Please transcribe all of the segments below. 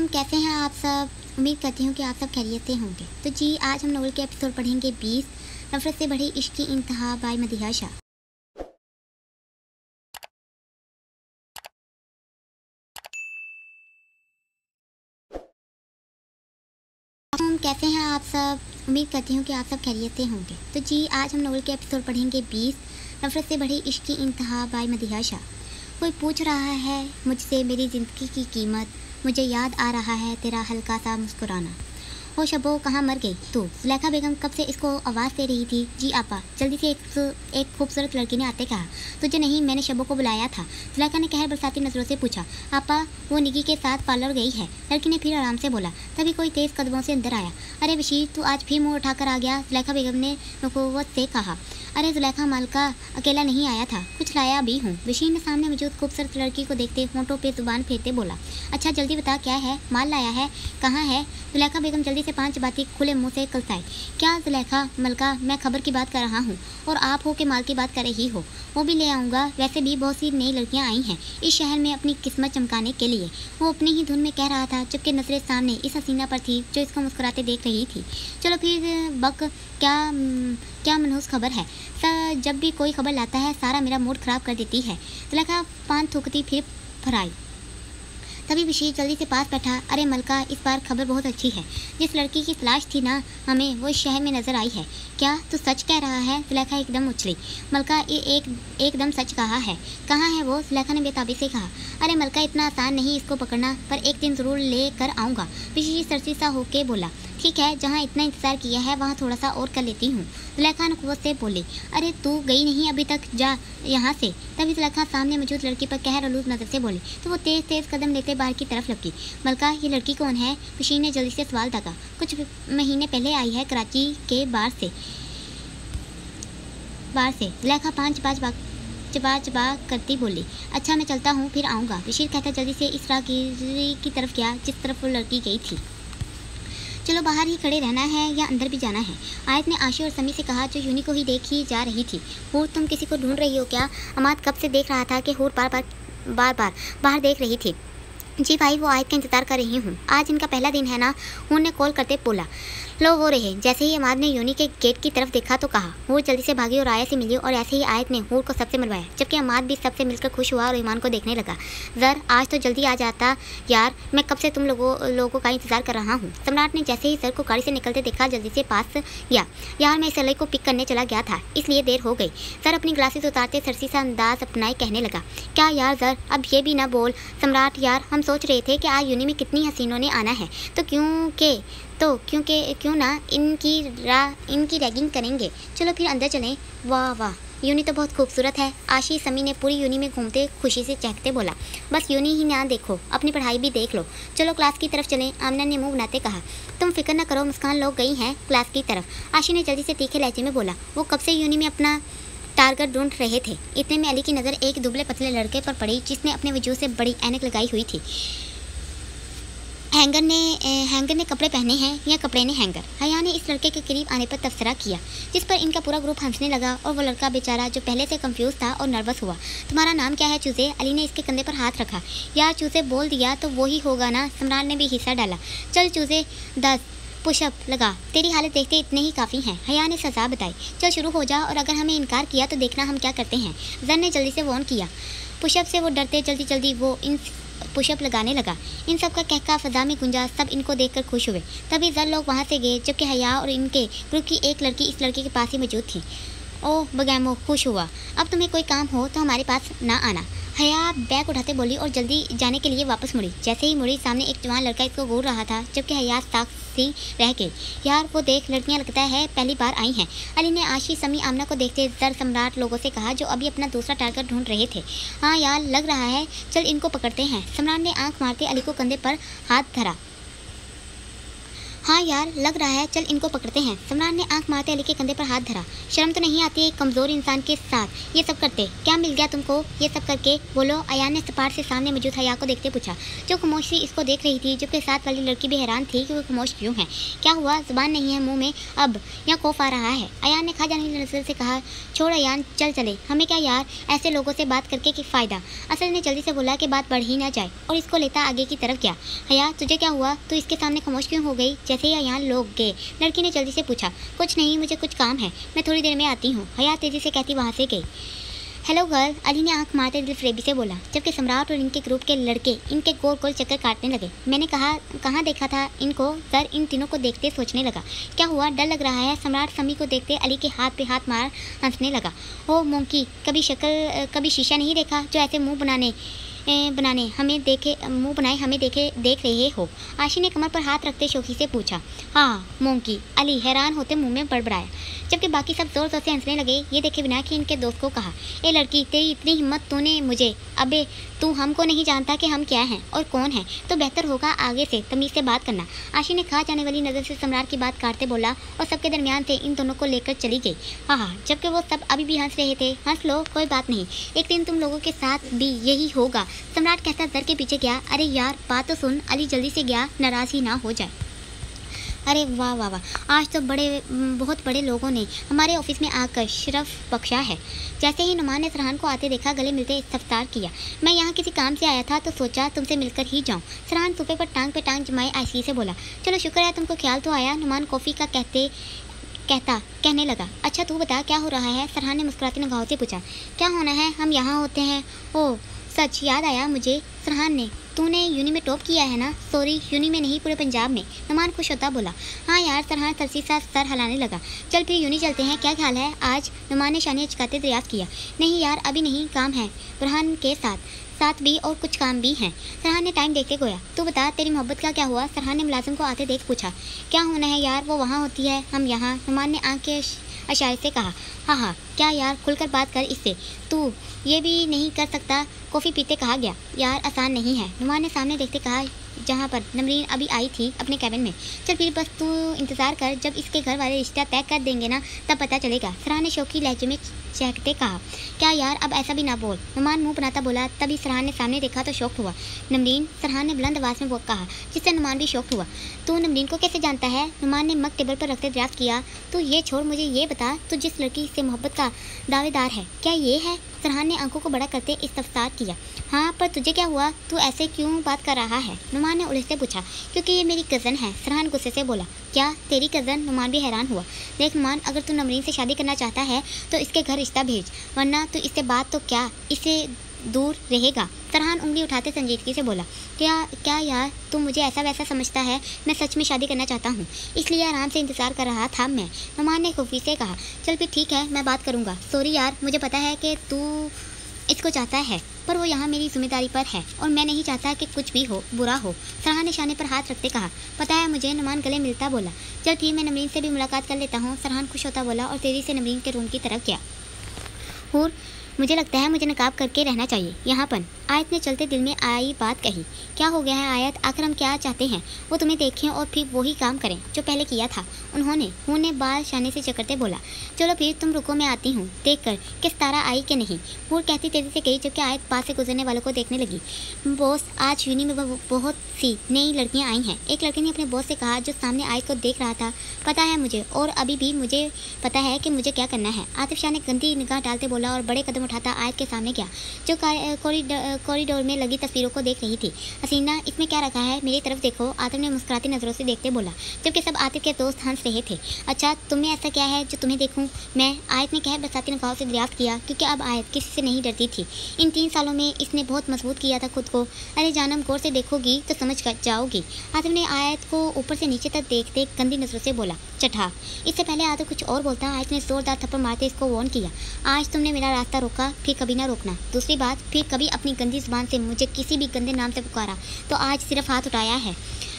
कैसे हैं आप सब। उम्मीद करती हूँ कि आप सब खैरियत से होंगे। तो जी आज हम नोवेल के एपिसोड पढ़ेंगे 20 नफरत से बढ़ी इश्क की इंतहा बाय मदीहा शाह। कैसे हैं आप सब। उम्मीद करती हूँ कि आप सब खैरियत से होंगे। तो जी आज हम नोवेल के एपिसोड पढ़ेंगे 20 नफरत से बढ़ी इश्क की इंतहा बाय मदीहा शाह। कोई पूछ रहा है मुझसे मेरी ज़िंदगी की कीमत, मुझे याद आ रहा है तेरा हल्का सा मुस्कुराना। ओ शबो कहाँ मर गई तू। जुलेखा बेगम कब से इसको आवाज़ दे रही थी। जी आपा, जल्दी से एक खूबसूरत लड़की ने आते कहा। तुझे नहीं, मैंने शबो को बुलाया था। जुलेखा ने कहर बरसाती नज़रों से पूछा। आपा, वो निकी के साथ पार्लर गई है। लड़की ने फिर आराम से बोला। तभी कोई तेज़ कदमों से अंदर आया। अरे बशीर, तू आज फिर मुँह उठाकर आ गया। जुलेखा बेगम ने नकुवत से कहा। अरे जुलेखा मालका अकेला नहीं आया था, कुछ लाया भी हूँ। बशीर ने सामने मौजूद खूबसूरत लड़की को देखते होंठों पे जुबान फेरते बोला। अच्छा जल्दी बता क्या है, माल लाया है, कहाँ है। जुलेखा बेगम जल्दी से 5 बातें खुले मुंह से कलसाई। क्या जुलेखा मलका, मैं खबर की बात कर रहा हूँ और आप हो के माल की बात कर रही हो। वो भी ले आऊँगा। वैसे भी बहुत सी नई लड़कियाँ आई हैं इस शहर में अपनी किस्मत चमकाने के लिए। वो अपनी ही धुन में कह रहा था जबकि नजरें सामने इस हसीना पर थी जो इसको मुस्कुराते देख रही थी। चलो फिर बक, क्या मनहूस खबर है। जब भी कोई खबर लाता है सारा मेरा मूड ख़राब कर देती है। जुलेखा पान थूकती फिर फराई। तभी बशीर जल्दी से पास बैठा। अरे मलका, इस बार खबर बहुत अच्छी है। जिस लड़की की तलाश थी ना हमें, वो इस शहर में नज़र आई है। क्या तू सच कह रहा है। जुलेखा एकदम उछली। मलका, ये एकदम सच कहा है। कहाँ है वो। जुलेखा ने बेताबी से कहा। अरे मलका, इतना आसान नहीं इसको पकड़ना, पर एक दिन ज़रूर ले कर आऊँगा। बशीर सरसी सा होके बोला। ठीक है, जहाँ इतना इंतज़ार किया है वहाँ थोड़ा सा और कर लेती हूँ। जुलेखा नकुवत से बोली। अरे तू गई नहीं अभी तक, जा यहाँ से। तभी जुलेखा सामने मौजूद लड़की पर कहर आलूद नज़र से बोली तो वो तेज़ कदम लेते बाहर की तरफ लपकी। मलका, ये लड़की कौन है। बशीर ने जल्दी से सवाल दागा। कुछ महीने पहले आई है कराची के बाहर से। जुलेखा पाँच चबा करती बोली। अच्छा मैं चलता हूँ, फिर आऊँगा। बशीर कहता जल्दी से इस राहगीरी की तरफ गया जिस तरफ वो लड़की गई थी। चलो बाहर ही खड़े रहना है या अंदर भी जाना है। आयत ने आशी और समी से कहा जो यूनी को ही देखी जा रही थी। हूर, तुम किसी को ढूंढ रही हो क्या। अमाद कब से देख रहा था कि हूर बार बार बाहर देख रही थी। जी भाई, वो आयत का इंतज़ार कर रही हूँ, आज इनका पहला दिन है ना। हूर ने कॉल करते बोला। लो वो रहे। जैसे ही अमाद ने यूनी के गेट की तरफ देखा तो कहा। हूर जल्दी से भागी और आया से मिली और ऐसे ही आयत ने हूर को सबसे मिलवाया, जबकि अमाद भी सबसे मिलकर खुश हुआ और ईमान को देखने लगा। ज़र, आज तो जल्दी आ जाता यार, मैं कब से तुम लोगों का इंतज़ार कर रहा हूँ। सम्राट ने जैसे ही ज़र को गाड़ी से निकलते देखा जल्दी से पास गया। यार मैं इस लड़की को पिक करने चला गया था, इसलिए देर हो गई। ज़र अपनी ग्लासेस उतारते सरसी सा अंदाज अपनाए कहने लगा। क्या यार ज़र, अब ये भी ना बोल। सम्राट, यार हम सोच रहे थे कि आज यूनी में कितनी हसीनों ने आना है, तो क्यों ना इनकी रैगिंग करेंगे। चलो फिर अंदर चलें। वाह वाह, यूनी तो बहुत खूबसूरत है। आशी समी ने पूरी यूनी में घूमते खुशी से चहकते बोला। बस यूनी ही ना देखो, अपनी पढ़ाई भी देख लो। चलो क्लास की तरफ चलें। आमना ने मुंह बनाते कहा। तुम फिक्र ना करो, मुस्कान लोग गई हैं क्लास की तरफ। आशी ने जल्दी से तीखे लहजे में बोला। वो कब से यूनी में अपना टारगेट ढूंढ रहे थे। इतने में अली की नज़र एक दुबले पतले लड़के पर पड़ी जिसने अपने वजूद से बड़ी ऐनक लगाई हुई थी। हैंगर ने कपड़े पहने हैं या कपड़े ने हैंगर। हया ने इस लड़के के करीब आने पर तबसरा किया, जिस पर इनका पूरा ग्रुप हंसने लगा और वो लड़का बेचारा जो पहले से कंफ्यूज था और नर्वस हुआ। तुम्हारा नाम क्या है चूज़े। अली ने इसके कंधे पर हाथ रखा। यार चूज़े बोल दिया तो वो ही होगा ना। सम्राट ने भी हिस्सा डाला। चल चूज़े 10 पुशअप लगा, तेरी हालत देखते इतने ही काफ़ी हैं। हया ने सजा बताई। चल शुरू हो जा और अगर हमें इनकार किया तो देखना हम क्या करते हैं। ज़र ने जल्दी से वॉर्न किया। पुशअप से वो डरते जल्दी वो इन पुशअप लगाने लगा। इन सब का कहका फ़ज़ा में गुंजा। सब इनको देखकर खुश हुए। तभी ज़र लोग वहाँ से गए जबकि हया और इनके ग्रुप की एक लड़की इस लड़के के पास ही मौजूद थी। ओह बगैमो, खुश हुआ। अब तुम्हें कोई काम हो तो हमारे पास ना आना। हया बैग उठाते बोली और जल्दी जाने के लिए वापस मुड़ी। जैसे ही मुड़ी सामने एक जवान लड़का इसको घूर रहा था, जबकि हया ताक सी रह गई। यार वो देख, लड़कियां लगता है पहली बार आई हैं। अली ने आशी समी आमना को देखते ज़र सम्राट लोगों से कहा जो अभी अपना दूसरा टारगेट ढूंढ रहे थे। हाँ यार लग रहा है, चल इनको पकड़ते हैं। सम्राट ने आंख मारते अली को कंधे पर हाथ धरा। हाँ यार, लग रहा है, चल इनको पकड़ते हैं। सम्राट ने आंख मारते अली के कंधे पर हाथ धरा। शर्म तो नहीं आती एक कमज़ोर इंसान के साथ ये सब करते? क्या मिल गया तुमको ये सब करके? बोलो। अयान ने सपाट से सामने मौजूद हया को देखते पूछा, जो खामोशी इसको देख रही थी, जबकि साथ वाली लड़की भी हैरान थी कि वो खामोश क्यों है। क्या हुआ? जुबान नहीं है मुँह में अब, या खौफ आ रहा है? अयान ने खा जाने वाली नजर से कहा, छोड़ अयान, चल चले। हमें क्या यार ऐसे लोगों से बात करके कि फ़ायदा। असद ने जल्दी से बोला कि बात बढ़ ही ना जाए, और इसको लेता आगे की तरफ गया। हया, तुझे क्या हुआ? तू इसके सामने खामोश क्यों हो गई? जैसे ही अयान लोग गए, लड़की ने जल्दी से पूछा, कुछ नहीं, मुझे कुछ काम है, मैं थोड़ी देर में आती हूँ। हया तेजी से कहती वहाँ से गई। हेलो गर्ल, अली ने आंख मारते दिलफरेबी से बोला, जबकि सम्राट और इनके ग्रुप के लड़के इनके गोल गोल चक्कर काटने लगे। मैंने कहाँ देखा था इनको? सर इन तीनों को देखते सोचने लगा, क्या हुआ, डर लग रहा है? सम्राट समी को देखते अली के हाथ पे हाथ मार हंसने लगा। ओ मोंकी, कभी शीशा नहीं देखा जो ऐसे मुंह बनाने हमें देख रहे हो? आशी ने कमर पर हाथ रखते शोखी से पूछा। हाँ मोंकी, अली हैरान होते मुंह में बड़बड़ाया, जबकि बाकी सब जोर जोर से हंसने लगे। ये देखे बिना कि इनके दोस्त को कहा, ए लड़की, तेरी इतनी हिम्मत, तूने मुझे, अबे तू हमको नहीं जानता कि हम क्या हैं और कौन हैं, तो बेहतर होगा आगे से तमीज़ से बात करना। आशी ने खा जाने वाली नज़र से सम्राट की बात काटते बोला, और सबके दरमियान से इन दोनों को लेकर चली गई। हाँ, जबकि वो सब अभी भी हंस रहे थे। हंस लो, कोई बात नहीं, एक दिन तुम लोगों के साथ भी यही होगा। सम्राट कहता दर के पीछे गया। अरे यार बात तो सुन। अली जल्दी से गया, नाराज़ ही ना हो जाए। अरे वाह वाह वाह, आज तो बहुत बड़े लोगों ने हमारे ऑफिस में आकर शरफ बख्शा है। जैसे ही नुमान ने सरहान को आते देखा, गले मिलते इस्तफसार किया। मैं यहाँ किसी काम से आया था तो सोचा तुमसे मिलकर ही जाऊँ। सरहान सोफे पर टांग पे टांग जमाए आयसी से बोला, चलो शुक्र है तुमको ख्याल तो आया। नुमान कॉफ़ी का कहने लगा, अच्छा तू बता क्या हो रहा है? सरहान ने मुस्कुराती निगाहों से पूछा। क्या होना है, हम यहाँ होते हैं। ओह सच, याद आया मुझे। सरहान ने, तूने यूनी में टॉप किया है ना? सॉरी, यूनी में नहीं, पूरे पंजाब में। नुमान खुश होता बोला। हाँ यार। सरहान तरसी सा सर हिलाने लगा। चल फिर यूनी चलते हैं, क्या ख्याल है आज? नुमान ने शानी चकाते दरियाफ्त किया। नहीं यार अभी नहीं, काम है बुरहान के साथ भी, और कुछ काम भी हैं। सरहान ने टाइम देखते गोया। तू बता तेरी मोहब्बत का क्या हुआ? सरहान ने मुलाजिम को आते देख पूछा। क्या होना है यार, वो वहाँ होती है, हम यहाँ। नुमान ने आँख के इशारे से कहा। हाँ, क्या यार, खुलकर बात कर इससे, तू ये भी नहीं कर सकता? कॉफ़ी पीते कहा गया। यार आसान नहीं है, नुमान ने सामने देखते कहा, जहाँ पर नमरीन अभी आई थी अपने कैबिन में। चल फिर बस तू इंतज़ार कर, जब इसके घर वाले रिश्ता तय कर देंगे ना तब पता चलेगा। सरहान ने शौकी लहजे में चहकते कहा। क्या यार अब ऐसा भी ना बोल। नुमान मुंह बनाता बोला। तभी सरहान ने सामने देखा तो शौक हुआ। नमरीन, सरहान ने बुलंद आवाज़ में वो कहा, जिससे नुमान भी शौक हुआ। तू नमरीन को कैसे जानता है? नुमान ने मग टेबल पर रखते दरियाफ्त किया। तू ये छोड़, मुझे ये बता, तू जिस लड़की से मोहब्बत का दावेदार है, क्या ये है? सरहान ने आंखों को बड़ा करते इस्तफसार किया। हाँ, पर तुझे क्या हुआ, तू ऐसे क्यों बात कर रहा है? नुमान ने उलझते पूछा। क्योंकि ये मेरी कज़न है। सरहान गुस्से से बोला। क्या तेरी कज़न? नुमान भी हैरान हुआ। देख नुमान, अगर तू नमरीन से शादी करना चाहता है तो इसके घर रिश्ता भेज, वरना तो इससे बात तो क्या, इससे दूर रहेगा। सरहान उंगली उठाते संजीदगी से बोला। क्या यार, तू मुझे ऐसा वैसा समझता है? मैं सच में शादी करना चाहता हूँ, इसलिए आराम से इंतज़ार कर रहा था मैं। नुमान ने खुफी से कहा। चल फिर ठीक है, मैं बात करूँगा। सॉरी यार, मुझे पता है कि तू इसको चाहता है, पर वो यहाँ मेरी जिम्मेदारी पर है और मैं नहीं चाहता कि कुछ भी हो, बुरा हो। सरहान ने शाने पर हाथ रखते कहा। पता है मुझे। नुमान गले मिलता बोला। चल ठीक, मैं नमरीन से भी मुलाकात कर लेता हूँ। सरहान खुश होता बोला और तेज़ी से नमरीन के रूम की तरफ गया। और मुझे लगता है मुझे नकाब करके रहना चाहिए यहाँ पर। आयत ने चलते दिल में आई बात कही। क्या हो गया है आयत, आखिर हम क्या चाहते हैं? वो तुम्हें देखें और फिर वही काम करें जो पहले किया था उन्होंने बाल शाने से चकरते बोला। चलो फिर तुम रुको, मैं आती हूँ देख कर किस तारा आई कि नहीं। हूर कहती तेजी से गई, जबकि आयत पास से गुजरने वालों को देखने लगी। बॉस, आज यूनी में बहुत सी नई लड़कियाँ आई हैं। एक लड़की ने अपने बॉस से कहा जो सामने आयत को देख रहा था। पता है मुझे, और अभी भी मुझे पता है कि मुझे क्या करना है। आतिफ शाह ने गंदी निगाह डालते बोला और बड़े कदम उठाता आयत के सामने गया, जो कॉरिडोर में लगी तस्वीरों को देख रही थी। हसीना, इसमें क्या रखा है, मेरी तरफ देखो। आतिफ ने मुस्कुराती नज़रों से देखते बोला, जबकि सब आतिफ के दोस्त हंस रहे थे। अच्छा, तुम्हें ऐसा क्या है जो तुम्हें देखूं मैं? आयत ने कह बरसाती निगाहों से दरियाफ्त किया, क्योंकि अब आयत किसी से नहीं डरती थी। इन 3 सालों में इसने बहुत मजबूत किया था खुद को। अरे जानम, गौर से देखोगी तो समझ कर जाओगी। आतिफ ने आयत को ऊपर से नीचे तक देखते गंदी नज़रों से बोला, चढ़ा। इससे पहले आतिफ कुछ और बोलता, आयत ने जोरदार थप्पड़ मारते इसको वार्न किया। आज तुमने मेरा रास्ता रोका, फिर कभी ना रोकना। दूसरी बात, फिर कभी अपनी गंदी जुबान से मुझे किसी भी गंदे नाम से पुकारा तो आज सिर्फ हाथ उठाया है।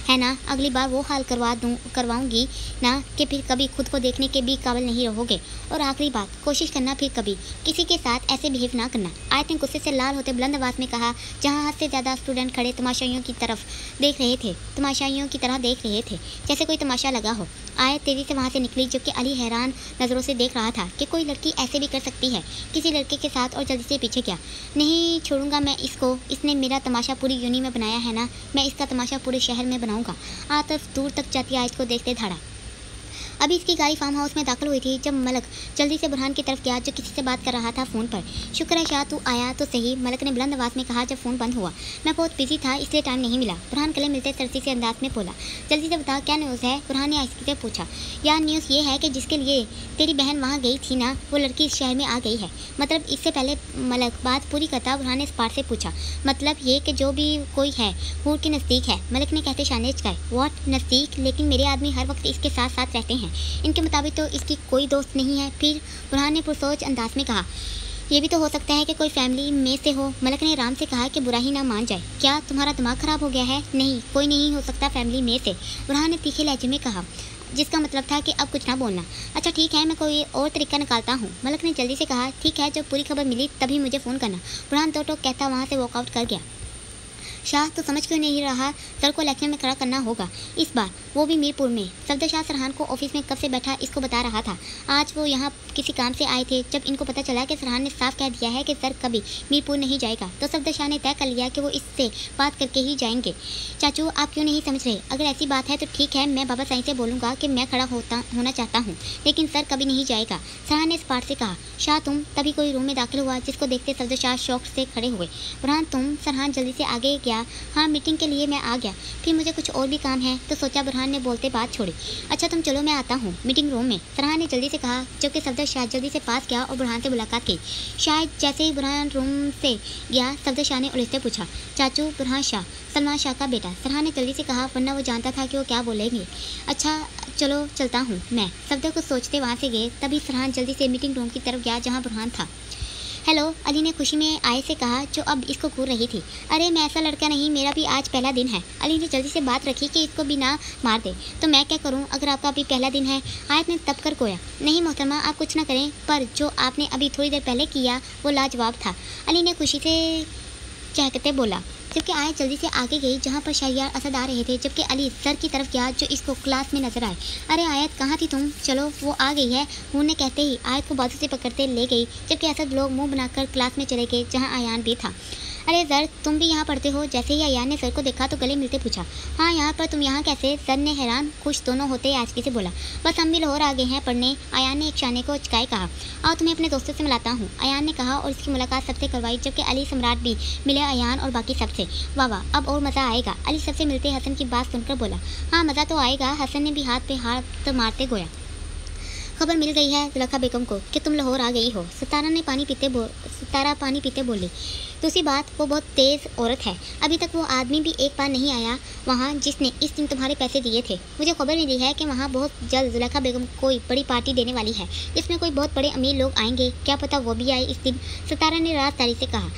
है ना, अगली बार वो हाल करवाऊंगी ना कि फिर कभी खुद को देखने के भी काबिल नहीं रहोगे। और आखिरी बात, कोशिश करना फिर कभी किसी के साथ ऐसे बिहेव ना करना। आयत ने गुस्से से लाल होते बुलंद आवाज़ में कहा, जहाँ हद से ज़्यादा स्टूडेंट खड़े तमाशाइयों की तरफ देख रहे थे, तमाशाइयों की तरह देख रहे थे, जैसे कोई तमाशा लगा हो। आयत तेज़ी से वहाँ से निकली, जबकि अली हैरान नज़रों से देख रहा था कि कोई लड़की ऐसे भी कर सकती है किसी लड़के के साथ, और जल्दी से पीछे गया। नहीं छोड़ूंगा मैं इसको, इसने मेरा तमाशा पूरी यूनी में बनाया है ना, मैं इसका तमाशा पूरे शहर में बनाऊंगा। आतिफ दूर तक जाती आयत को देखते धड़ा। अभी इसकी गाड़ी फार्म हाउस में दाखिल हुई थी जब मलक जल्दी से बुरहान की तरफ गया, जो किसी से बात कर रहा था फ़ोन पर। शुक्र है शाह तू आया तो सही, मलक ने बुलंद आवाज़ में कहा जब फ़ोन बंद हुआ। मैं बहुत बिजी था इसलिए टाइम नहीं मिला। बुरहान गले मिलते सरसी से अंदाज में बोला। जल्दी से बता क्या न्यूज़ है, बुरहान ने आयशा से पूछा। यार न्यूज़ ये है कि जिसके लिए तेरी बहन वहाँ गई थी ना, वो लड़की इस शहर में आ गई है। मतलब इससे पहले मलक बात पूरी करता बुरहान ने इस पार से पूछा। मतलब ये कि जो भी कोई है हूर के नज़दीक है, मलक ने कहते शाने चकाए। वॉट नज़दीक? लेकिन मेरे आदमी हर वक्त इसके साथ साथ रहते हैं, इनके मुताबिक तो इसकी कोई दोस्त नहीं है। फिर बुरहान ने पुरसोच अंदाज में कहा, ये भी तो हो सकता है कि कोई फैमिली में से हो। मलक ने आराम से कहा कि बुरा ही ना मान जाए। क्या तुम्हारा दिमाग ख़राब हो गया है? नहीं, कोई नहीं हो सकता फैमिली में से, बुरहान ने तीखे लहजे में कहा, जिसका मतलब था कि अब कुछ ना बोलना। अच्छा ठीक है, मैं कोई और तरीका निकालता हूँ, मलक ने जल्दी से कहा। ठीक है, जब पूरी खबर मिली तभी मुझे फ़ोन करना, बुरहान तो कहता वहाँ से वॉकआउट कर गया। शाह तो समझ क्यों नहीं रहा, सर को इलेक्शन में खड़ा करना होगा इस बार, वो भी मीरपुर में। सफदर शाह सरहान को ऑफिस में कब से बैठा इसको बता रहा था। आज वो यहाँ किसी काम से आए थे। जब इनको पता चला कि सरहान ने साफ कह दिया है कि सर कभी मीरपुर नहीं जाएगा, तो सफदर शाह ने तय कर लिया कि वो इससे बात करके ही जाएंगे। चाचू आप क्यों नहीं समझ रहे? अगर ऐसी बात है तो ठीक है, मैं बाबा साईं से बोलूँगा कि मैं खड़ा होना चाहता हूँ, लेकिन सर कभी नहीं जाएगा, सरहान ने इस पार्ट से कहा। शाह तुम? तभी कोई रूम में दाखिल हुआ, जिसको देखते सफदर शाह शौक से खड़े हुए। बुरहान तुम? सरहान जल्दी से आगे गया। हाँ मीटिंग के लिए मैं आ गया, फिर मुझे कुछ और भी काम है तो सोचा, बुरहान ने बोलते बात छोड़ी। अच्छा तुम चलो मैं आता हूँ मीटिंग रूम में, सरहान ने जल्दी से कहा, जबकि सफदर शाह जल्दी से पास गया और बुरहान से मुलाकात की। शायद जैसे ही बुरहान रूम से गया, सफदर शाह ने उलझते पूछा, चाचू बुरहान शाह, सलमान शाह का बेटा, सरहान ने जल्दी से कहा, वरना वो जानता था कि वो क्या बोलेंगे। अच्छा चलो चलता हूँ मैं, सफदर को सोचते वहाँ से गए। तभी सरहान जल्दी से मीटिंग रूम की तरफ गया जहाँ बुरहान था। हेलो, अली ने खुशी में आय से कहा, जो अब इसको घूर रही थी। अरे मैं ऐसा लड़का नहीं, मेरा भी आज पहला दिन है। अली ने जल्दी से बात रखी कि इसको भी ना मार दे। तो मैं क्या करूं अगर आपका अभी पहला दिन है? आयत ने तब कर कोया। नहीं मोहतरमा आप कुछ ना करें, पर जो आपने अभी थोड़ी देर पहले किया वो लाजवाब था, अली ने खुशी से चहकते बोला। जबकि आयत जल्दी से आगे गई जहाँ पर शहरियार असद आ रहे थे, जबकि अली सर की तरफ गया जो इसको क्लास में नजर आए। अरे आयत कहाँ थी तुम? चलो वो आ गई है, हूर ने कहते ही आयत को बाजू से पकड़ते ले गई, जबकि असद लोग मुंह बनाकर क्लास में चले गए जहाँ आयान भी था। अरे सर तुम भी यहाँ पढ़ते हो? जैसे ही अयान ने सर को देखा तो गले मिलते पूछा। हाँ यहाँ पर, तुम यहाँ कैसे? सर ने हैरान खुश दोनों होते आजकी से बोला। बस हम भी लाहौर आ गए हैं पढ़ने, अयान ने एक शाने को अचकाए कहा। आओ तुम्हें अपने दोस्तों से मिलाता हूँ, अयान ने कहा और इसकी मुलाकात सबसे करवाई, जबकि अली सम्राट भी मिले अयान और बाकी सबसे। वाह वाह अब और मज़ा आएगा, अली सबसे मिलते हसन की बात सुनकर बोला। हाँ मज़ा तो आएगा, हसन ने भी हाथ पे हाथ मारते गोया। खबर मिल गई है जुलेखा बेगम को कि तुम लाहौर आ गई हो, सितारा पानी पीते बोली। दूसरी बात, वो बहुत तेज़ औरत है, अभी तक वो आदमी भी एक बार नहीं आया वहाँ जिसने इस दिन तुम्हारे पैसे दिए थे। मुझे खबर मिली है कि वहाँ बहुत जल्द जुलेखा बेगम कोई बड़ी पार्टी देने वाली है, जिसमें कोई बहुत बड़े अमीर लोग आएंगे, क्या पता वो भी आए इस दिन, सितारा ने राजदारी से कहा।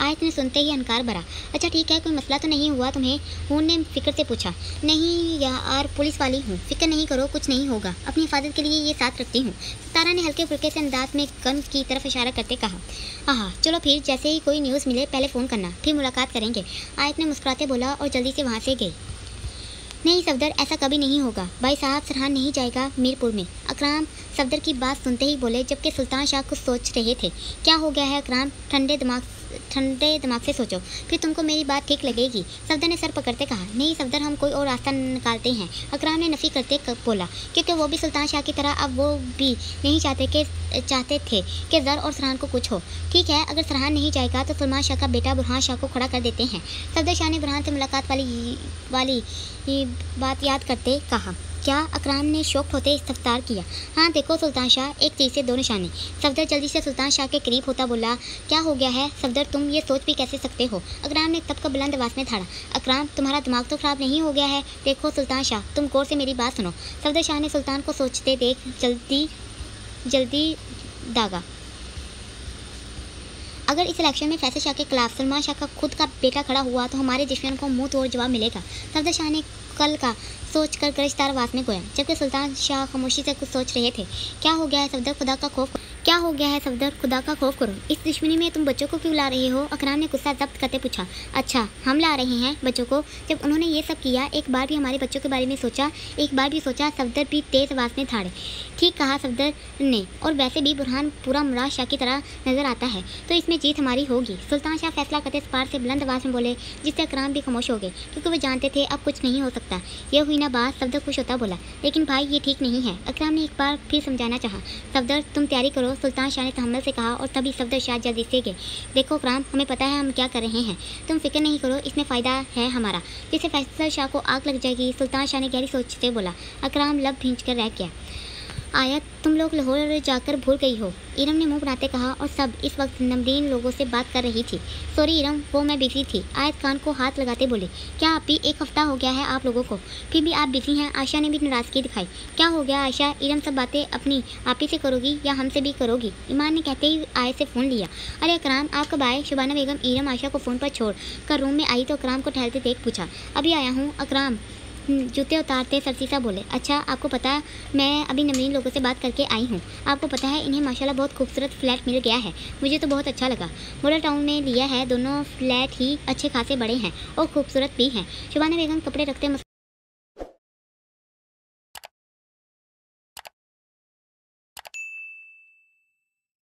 आयत ने सुनते ही अनकार भरा। अच्छा ठीक है, कोई मसला तो नहीं हुआ तुम्हें? हून ने फिक्र से पूछा। नहीं यार, पुलिस वाली हूँ, फिक्र नहीं करो, कुछ नहीं होगा, अपनी हिफाजत के लिए ये साथ रखती हूँ, सितारा ने हल्के फुल्के से अंदाज में गन की तरफ इशारा करते कहा। हाँ चलो फिर, जैसे ही कोई न्यूज़ मिले पहले फ़ोन करना, फिर मुलाकात करेंगे, आयत ने मुस्कुराते बोला और जल्दी से वहाँ से गई। नहीं सफदर, ऐसा कभी नहीं होगा, भाई साहब सरहान नहीं जाएगा मीरपुर में, अकराम सफदर की बात सुनते ही बोले, जबकि सुल्तान शाह कुछ सोच रहे थे। क्या हो गया है अकराम? ठंडे दिमाग से सोचो, फिर तुमको मेरी बात ठीक लगेगी, सफदर ने सर पकड़ते कहा। नहीं सफदर, हम कोई और रास्ता निकालते हैं, अकराम ने नफ़ी करते बोला, क्योंकि वो भी सुल्तान शाह की तरह अब वो भी नहीं चाहते थे कि ज़र और सरहान को कुछ हो। ठीक है, अगर सरहान नहीं जाएगा तो सलमान शाह का बेटा बुरहान शाह को खड़ा कर देते हैं, सफदर शाह ने बुरहान से मुलाकात वाली बात याद करते कहा। क्या? अकराम ने शौक होते इस्तफतार किया। हाँ देखो सुल्तान शाह, एक चीज़ से दो निशाने। सफदर जल्दी से सुल्तान शाह के करीब होता बोला। क्या हो गया है सफदर, तुम ये सोच भी कैसे सकते हो? अकराम ने तब का बुलंद आवाज़ में धाड़ा। अकराम तुम्हारा दिमाग तो ख़राब नहीं हो गया है? देखो सुल्तान शाह, तुम गौर से मेरी बात सुनो। सफदर शाह ने सुल्तान को सोचते देख जल्दी दागा। अगर इस इलेक्शन में फैसल शाह के खिलाफ सलमान शाह का खुद का बेटा खड़ा हुआ तो हमारे दुश्मन को मुंह तोड़ जवाब मिलेगा। सफदर शाह ने कल का सोचकर गरिश्तार आवाज में गोया, जबकि सुल्तान शाह खामोशी से कुछ सोच रहे थे। क्या हो गया है सफदर, खुदा का खौफ क्या हो गया है सफदर, खुदा का खौफ करो। इस दुश्मनी में तुम बच्चों को क्यों ला रहे हो? अकराम ने गुस्सा जब्त करते पूछा। अच्छा, हम ला रहे हैं बच्चों को? जब उन्होंने ये सब किया, एक बार भी हमारे बच्चों के बारे में सोचा? एक बार भी सोचा? सफदर भी तेज आवाज में ठाड़े। ठीक कहा सफदर ने, और वैसे भी बुरहान पूरा मुराद शाह की तरह नजर आता है, तो इसमें जीत हमारी होगी। सुल्तान शाह फैसला करते इस पार से बुलंद आवाज में बोले, जिससे अकराम भी खामोश हो गए, क्योंकि वो जानते थे अब कुछ नहीं हो सकता। यह हुई ना बात। सफदर खुश होता बोला, लेकिन भाई ये ठीक नहीं है। अकराम ने एक बार फिर समझाना चाहा। सफदर तुम तैयारी करो, सुल्तान शाह ने तहम्मुल से कहा, और तभी सफदर शाह जल्दी से गए। देखो अकराम, हमें पता है हम क्या कर रहे हैं, तुम फिक्र नहीं करो, इसमें फ़ायदा है हमारा। जिससे फैसल शाह को आग लग जाएगी। सुल्तान शाह ने गहरी सोच से बोला। अकराम लब भींच कर रह गया। आयत, तुम लोग लाहौर जाकर भूल गई हो, इरम ने मुंह बनाते कहा, और सब इस वक्त नमरीन लोगों से बात कर रही थी। सॉरी इरम, वो मैं बिजी थी। आयत कान को हाथ लगाते बोले, क्या आप भी? एक हफ्ता हो गया है आप लोगों को, फिर भी आप बिजी हैं? आयशा ने भी नाराज़गी दिखाई। क्या हो गया आयशा? इरम सब बातें अपनी आप ही से करोगी या हमसे भी करोगी? ईमान ने कहते ही आयत से फ़ोन लिया। अरे अकराम, आप कब आए? शुबाना बेगम इरम आयशा को फ़ोन पर छोड़ कर रूम में आई तो अकराम को टहलते देख पूछा। अभी आया हूँ। अकराम जूते उतारते सरसीसा बोले। अच्छा, आपको पता है मैं अभी नमरीन लोगों से बात करके आई हूँ। आपको पता है इन्हें माशाल्लाह बहुत खूबसूरत फ्लैट मिल गया है, मुझे तो बहुत अच्छा लगा। मॉडल टाउन में लिया है, दोनों फ्लैट ही अच्छे खासे बड़े हैं और खूबसूरत भी हैं। शुबाना बेगम कपड़े रखते